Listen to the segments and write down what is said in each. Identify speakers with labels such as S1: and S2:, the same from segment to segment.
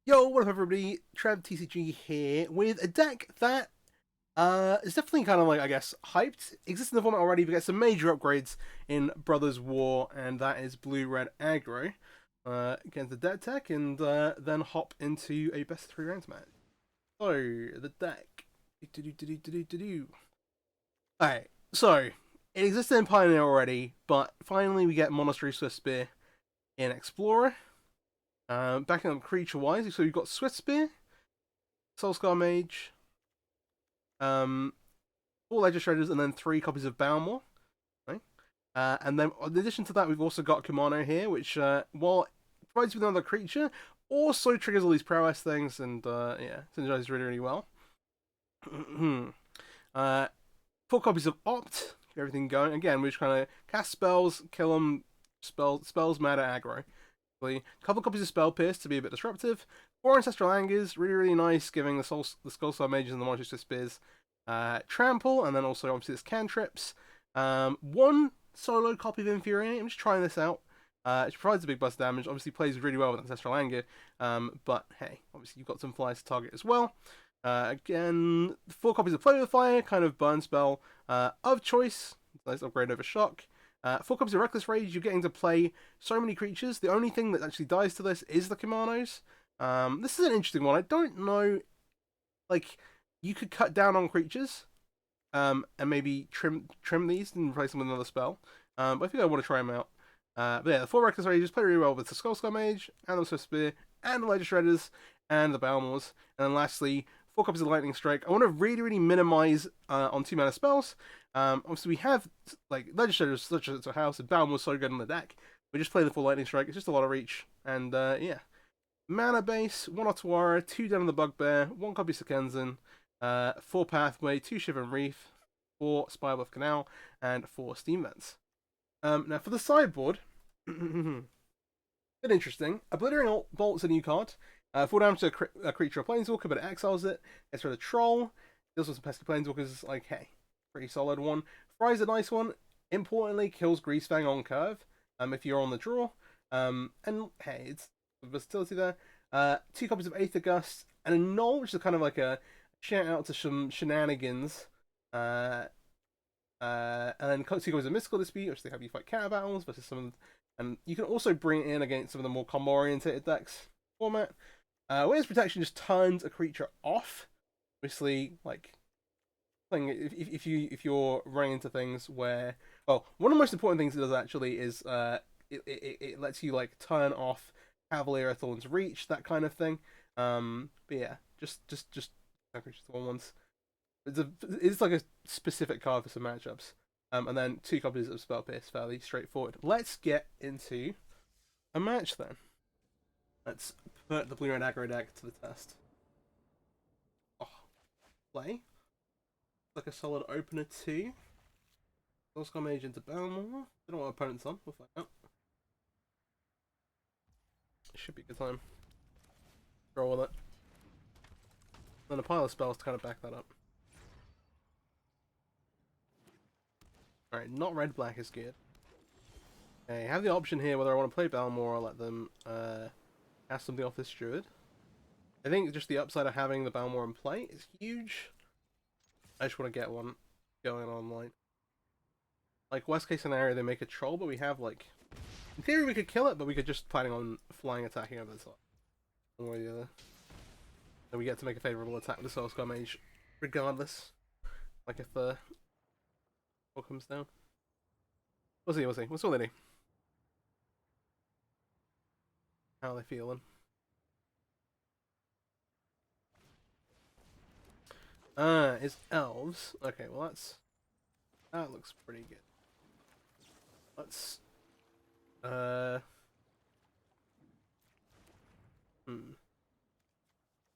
S1: Yo, what up everybody, Trev TCG here with a deck that is definitely kind of like, I guess, hyped. Exists in the format already, we get some major upgrades in Brothers War, and that is blue-red aggro against the deck tech, and then hop into a best of 3 rounds match. So, the deck. Alright, so, it existed in Pioneer already, but finally we get Monastery Swift Spear in Explorer. Backing up creature-wise, so we've got Swift Spear, Soulscar Mage, 4 Ledger Shredders, and then 3 copies of Balmor. Right? And then, in addition to that, we've also got Kumano here, which, while it provides you with another creature, also triggers all these prowess things, and yeah, synergizes really, really well. 4 copies of Opt, keep everything going. Again, we're just kind of cast spells, kill them, spells matter aggro. A couple copies of Spell Pierce to be a bit disruptive. 4 Ancestral Angers, really, really nice, giving the Skullstar Mages and the Monster Spears trample, and then also obviously this cantrips. 1 solo copy of Infuriate. I'm just trying this out. It provides a big burst damage. Obviously plays really well with Ancestral Anger, but hey, obviously you've got some flyers to target as well. Again, 4 copies of Play with Fire, kind of burn spell of choice. Nice upgrade over Shock. 4 copies of Reckless Rage, you're getting to play so many creatures. The only thing that actually dies to this is the Kumanos. This is an interesting one. I don't know, like, you could cut down on creatures, and maybe trim these and replace them with another spell. But I think I want to try them out. But yeah, the 4 Reckless Rages play really well with the Skullscar Mage, and the Swift Spear, and the Ledger Shredders, and the Balmors. And then lastly, 4 copies of Lightning Strike. I want to really, really minimize on 2 mana spells. Obviously, we have like Ledger Shredders such as a house, and Balmor's so good on the deck. We just play the full Lightning Strike. It's just a lot of reach, and yeah. Mana base: 1 Otawara, 2 Den of the Bugbear, 1 copy of Sekenzan, 4 Pathway, 2 Shiver and Reef, 4 Spirewolf Canal, and 4 Steam Vents. Now for the sideboard, bit interesting. Obliterating Bolt's a new card. 4 damage to a creature or planeswalker, but it exiles it. Gets rid of Troll. Deals with some pesky planeswalkers. Like, hey, pretty solid one. Fry's a nice one. Importantly, kills Greasefang on curve. If you're on the draw. And hey, it's versatility there. 2 copies of Aether Gust and a Null, which is kind of like a shout out to some shenanigans. And then 2 copies of Mystical Dispute, which they have you fight counter battles versus some. And you can also bring it in against some of the more combo oriented decks format. Whereas Protection just turns a creature off. Obviously, like playing if you're running into things where, well, one of the most important things it does actually is it lets you like turn off Cavalier Thorn's Reach, that kind of thing. But yeah, just creatures to once. It's like a specific card for some matchups. And then 2 copies of Spell Pierce, fairly straightforward. Let's get into a match then. Let's put the blue-red aggro deck to the test. Oh, play. Like a solid opener 2. Soulscar Mage into Balmor. I don't know what opponent's on. We'll find out. It should be a good time. Roll with it. Then a pile of spells to kind of back that up. Alright, not red-black is good. Okay, I have the option here whether I want to play Balmor or let them cast something off this Druid. I think just the upside of having the Balmor in play is huge. I just want to get one going online. Like, worst case scenario, they make a troll, but we have, like... In theory, we could kill it, but we could just planning on flying attacking over the top. One way or the other. And we get to make a favourable attack with the Soulscar Mage, regardless. Like, if the... what comes down. We'll see. What's all they do? How are they feeling? It's elves. Okay, well that looks pretty good. Let's I'm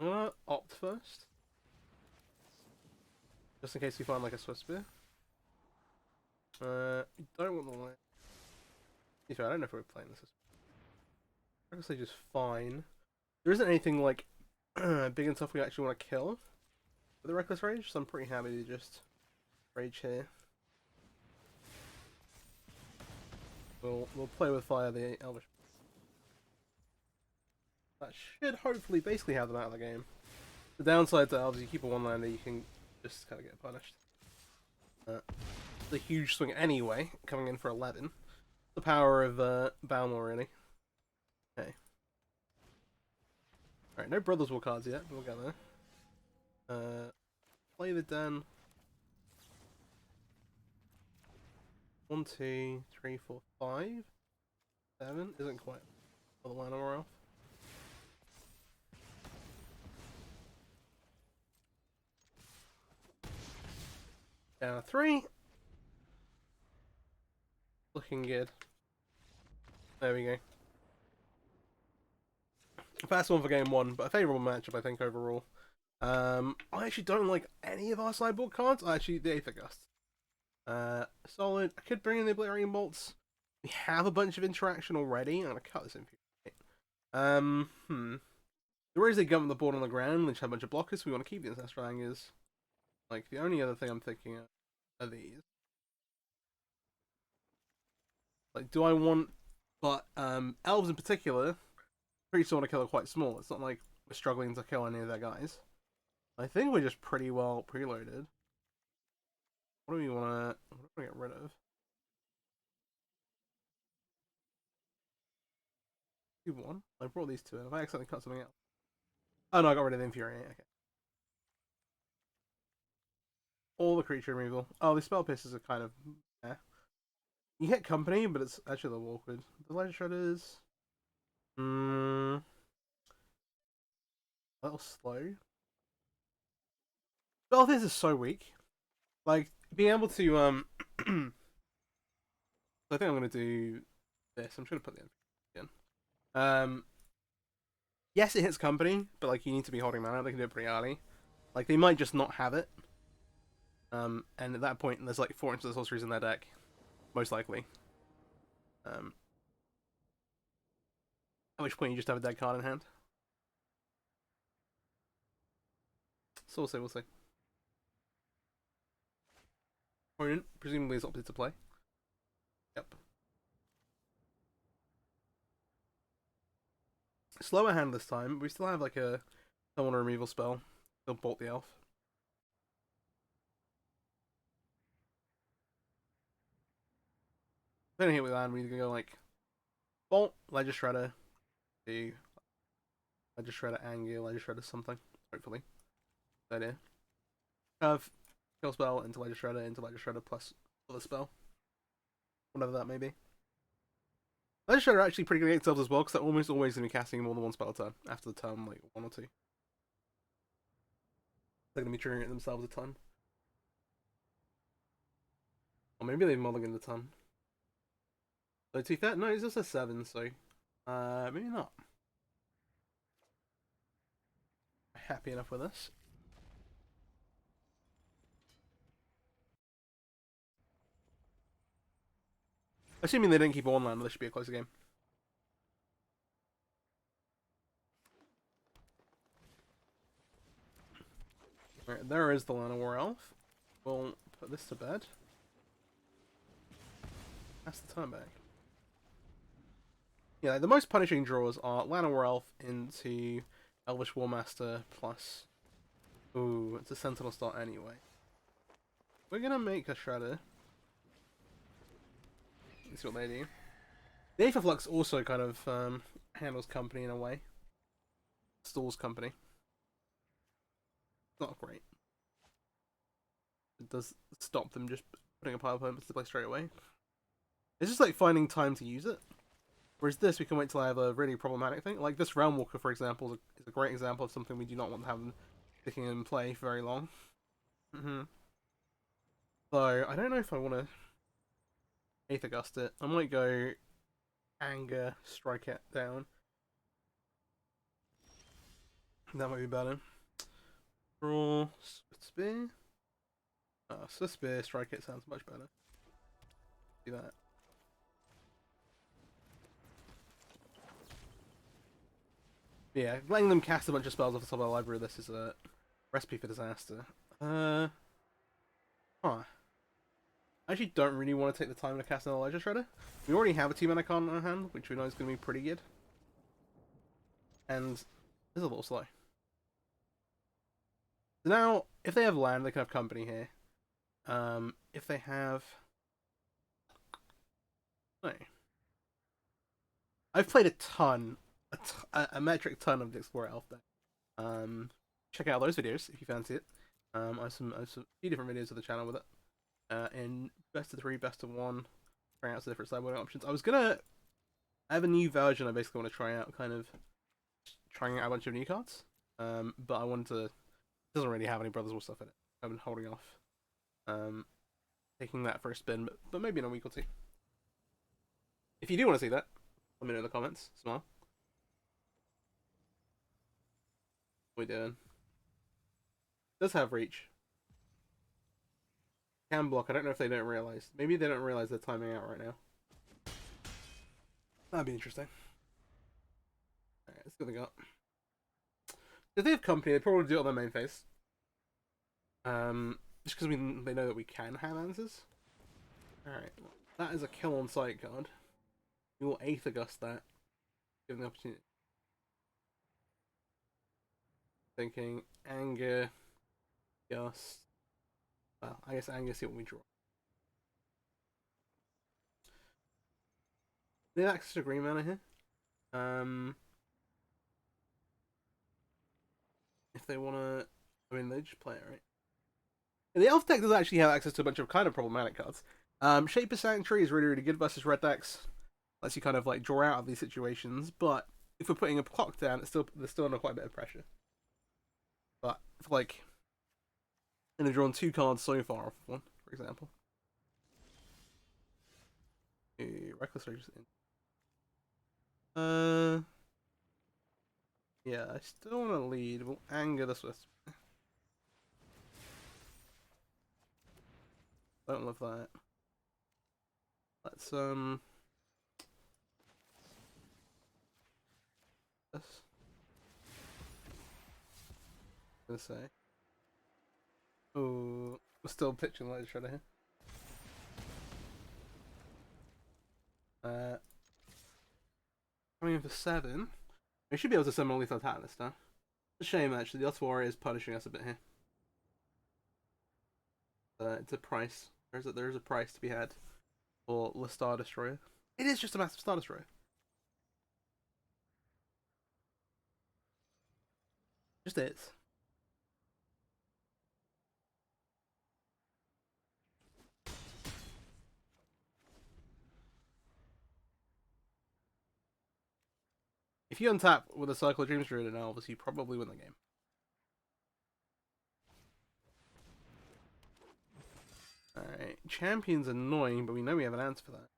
S1: gonna opt first. Just in case we find like a Swift Spear. You don't want the land. I don't know if we're playing this. I guess they just fine. There isn't anything like big and tough we actually want to kill with the Reckless Rage, so I'm pretty happy to just rage here. We'll play with fire the Elvish. That should hopefully basically have them out of the game. The downside to elves, you keep a one-lander, you can just kind of get punished. The huge swing anyway, coming in for 11. The power of Balmor, really. Okay. Alright, no Brothers War cards yet, but we'll get there. Play the den. 1, 2, 3, 4, 5, 7. Isn't quite for the Lana Royal. Down 3. Looking good. There we go. Fast one for game 1, but a favourable matchup, I think, overall. I actually don't like any of our sideboard cards. Actually, the Aether Gust. Solid. I could bring in the Obliterating Bolts. We have a bunch of interaction already. I'm gonna cut this in for you. There is a gun on the board on the ground, which have a bunch of blockers, so we want to keep the Ancestral Angers. Like, the only other thing I'm thinking of are these. Like, do I want... But, elves in particular, pretty sure want to kill are quite small. It's not like we're struggling to kill any of their guys. I think we're just pretty well preloaded. What do we want to get rid of? 2-1? I brought these two in. Have I accidentally cut something else? Oh no, I got rid of the Infuriate. Okay. All the creature removal. Oh, the spell pierces are kind of... You hit company, but it's actually a little awkward. The Ledger Shredders... a little slow. Spell pierce is so weak. Like, being able to, I think I'm going to do this. I'm just going to put the in again. Yes, it hits company, but, like, you need to be holding mana. They can do it pretty early. Like, they might just not have it. And at that point, there's, like, 4 instant sorceries in their deck. Most likely. At which point you just have a dead card in hand. So we'll see. Opponent presumably is opted to play. Yep. Slower hand this time. We still have like a someone removal spell. They'll bolt the elf. Depending on hit with land, we either go like bolt, Ledger Shredder, do Ledger Shredder, Angle, Ledger Shredder, something. Hopefully, good idea. Have kill spell into Ledger Shredder plus other spell, whatever that may be. Ledger Shredder are actually pretty good against elves as well, because they're almost always going to be casting more than one spell a turn after the turn, like 1 or 2. They're going to be triggering it themselves a ton. Or maybe they've mulliganed a ton. So to be fair, no, it's just a 7, so maybe not. Happy enough with this. Assuming they didn't keep a one-lander, this should be a closer game. Alright, there is the Lana War Elf. We'll put this to bed. That's the turn back. Yeah, the most punishing draws are Lana War Elf into Elvish Warmaster plus... Ooh, it's a Sentinel start anyway. We're gonna make a Shredder. Let's see what they do. The Aether Flux also kind of handles company in a way. Stalls company. Not great. It does stop them just putting a pile of permanents to play straight away. It's just like finding time to use it. Whereas this, we can wait till I have a really problematic thing. Like this Realm Walker, for example, is a great example of something we do not want to have sticking in play for very long. So, I don't know if I want to Aether Gust it. I might go Anger, strike it down. That might be better. Draw, Swift Spear. Swift Spear, strike it sounds much better. Do that. Yeah, letting them cast a bunch of spells off the top of the library, this is a recipe for disaster. I actually don't really want to take the time to cast another Ledger Shredder. We already have a 2-mana card on our hand, which we know is going to be pretty good. and it's a little slow. So now, if they have land, they can have company here. If they have... No. I've played a ton, a metric ton of the Explorer Elf deck. Check out those videos if you fancy it. I have some few different videos of the channel with it. In best of 3, best of 1, trying out some different sideboarding options. I have a new version I basically want to try out, kind of trying out a bunch of new cards. But I wanted to... It doesn't really have any Brothers War stuff in it. I've been holding off. Taking that for a spin, but maybe in a week or two. If you do want to see that, let me know in the comments. Smile. What are we doing? It does have reach. Can block. I don't know if they don't realize. Maybe they don't realize they're timing out right now. That'd be interesting. Alright, let's see what they got. If they have company, they probably do it on their main phase. Just because they know that we can have answers. Alright, well, that is a kill on sight card. We will Aether Gust that. Give them the opportunity. Thinking Anger, Gust. Well, I guess Anger, see what we draw. They have access to green mana here. If they wanna, I mean, they just play it, right? And the Elf deck does actually have access to a bunch of kind of problematic cards. Shaper Sanctuary is really, really good versus red decks. Lets you kind of like draw out of these situations, but if we're putting a clock down, there's still under quite a bit of pressure. But if like, and they've drawn 2 cards so far off one, for example. Reckless Rage in. Yeah, I still want to lead. We'll anger the Swift. Don't love that. Let's this. Gonna say. Oh, we're still pitching Light Shredder here. Coming in for 7. We should be able to summon Lethal Attack this time. It's a shame actually, the Other Warrior is punishing us a bit here. It's a price. There is a price to be had for the Star Destroyer. It is just a massive Star Destroyer. Just is. If you untap with a Cycle of Dreams Druid and Elves, you probably win the game. Alright, Champion's annoying, but we know we have an answer for that.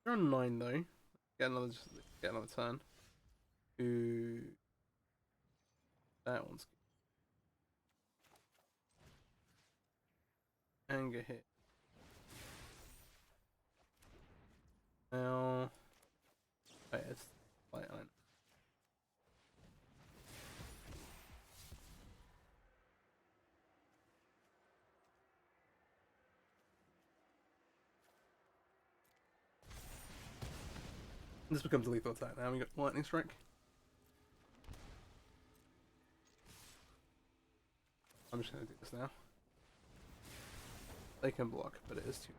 S1: You're on 9 though. Get another turn. Ooh. That one's good. Anger hit. Now... Oh, yeah, it's light on. This becomes a lethal attack now. We got Lightning Strike. I'm just gonna do this now. They can block, but it is too.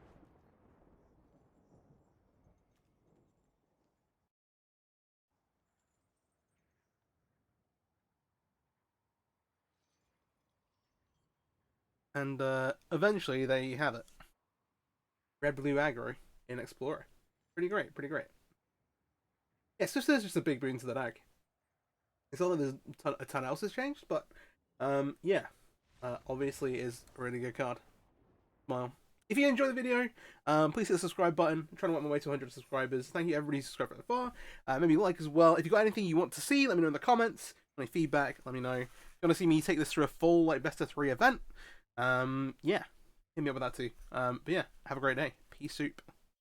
S1: And eventually there you have it. Red-blue aggro in Explorer. Pretty great, pretty great. Yeah, so there's just a big boon to the deck. It's not that there's a ton else has changed, but yeah. Obviously it is a really good card. Smile. If you enjoyed the video, please hit the subscribe button. I'm trying to work my way to 100 subscribers. Thank you everybody who's subscribed so far. Maybe like as well. If you've got anything you want to see, let me know in the comments. Any feedback, let me know. If you want to see me take this through a full like best of 3 event, yeah, hit me up with that too. But yeah, have a great day. Peace soup.